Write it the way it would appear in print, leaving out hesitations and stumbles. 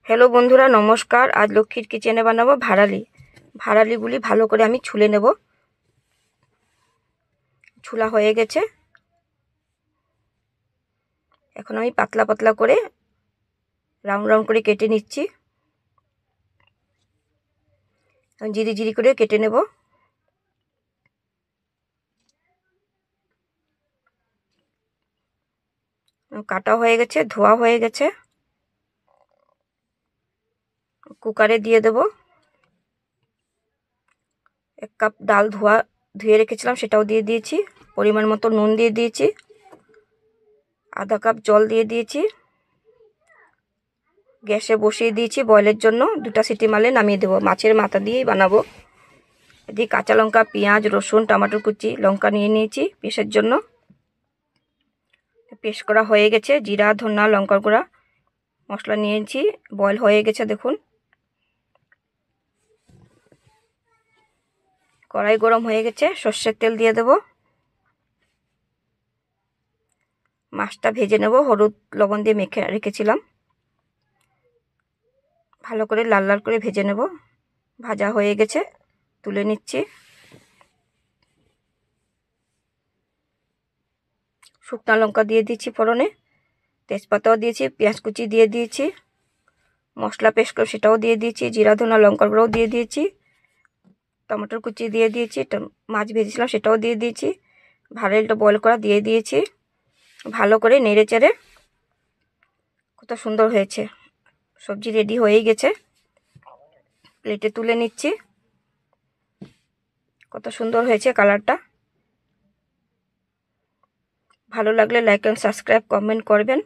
Hello বন্ধুরা, নমস্কার। আজ লক্ষ্মীর কিচেনে বানাবো ভাড়ালি। ভাড়ালিগুলি ভালো করে আমি ছুলে নেব। ছুলা হয়ে গেছে। এখন আমি পাতলা পাতলা করে রাউন্ড রাউন্ড করে কেটে নিচ্ছি। জিরি জিরি করে কেটে নেব। কাটা হয়ে গেছে, ধোয়া হয়ে গেছে। কুকারে দিয়ে দেব। 1 কাপ ডাল ধুয়ে রেখেছিলাম, সেটাও দিয়ে দিয়েছি। পরিমাণ মতো নুন দিয়ে দিয়েছি। আধা কাপ জল দিয়ে দিয়েছি। গ্যাসে বসিয়ে দিয়েছি বয়লের জন্য। 2টা সিটি মারলে নামিয়ে দেবো। মাছের মাথা দিয়েই বানাবো। এদিকে কাঁচা লঙ্কা, পেঁয়াজ, রসুন, টমেটো কুচি, লঙ্কা নিয়ে নিয়েছি পেস্টের জন্য। পেস্ট করা হয়ে গেছে। জিরা, ধনিয়া, লঙ্কার গুঁড়া মশলা নিয়েছি। বয়েল হয়ে গেছে দেখুন। কড়াই গরম হয়ে গেছে। সর্ষের তেল দিয়ে দেব। মাছটা ভেজে নেব। হলুদ লবণ দিয়ে মেখে রেখেছিলাম। ভালো করে লাল লাল করে ভেজে নেব। ভাজা হয়ে গেছে, তুলে নিচ্ছি। শুকনো লঙ্কা দিয়ে দিয়েছি ফোড়নে। তেজপাতাও দিয়েছি, পেঁয়াজ কুচি দিয়ে দিয়েছি। মশলা পেস্ট করে সেটাও দিয়ে দিয়েছি। জিরা, ধনিয়া, লঙ্কার গুঁড়োও দিয়ে দিয়েছি। টমেটোর কুচি দিয়ে দিয়েছি। মাছ ভেজেছিলাম সেটাও দিয়ে দিয়েছি। ভাড়ালিটা বয়েল করা দিয়ে দিয়েছি। ভালো করে নেড়ে চেড়ে, কত সুন্দর হয়েছে। সবজি রেডি হয়ে গেছে। প্লেটে তুলে নিচ্ছি। কত সুন্দর হয়েছে কালারটা। ভালো লাগলে লাইক এন্ড সাবস্ক্রাইব, কমেন্ট করবেন।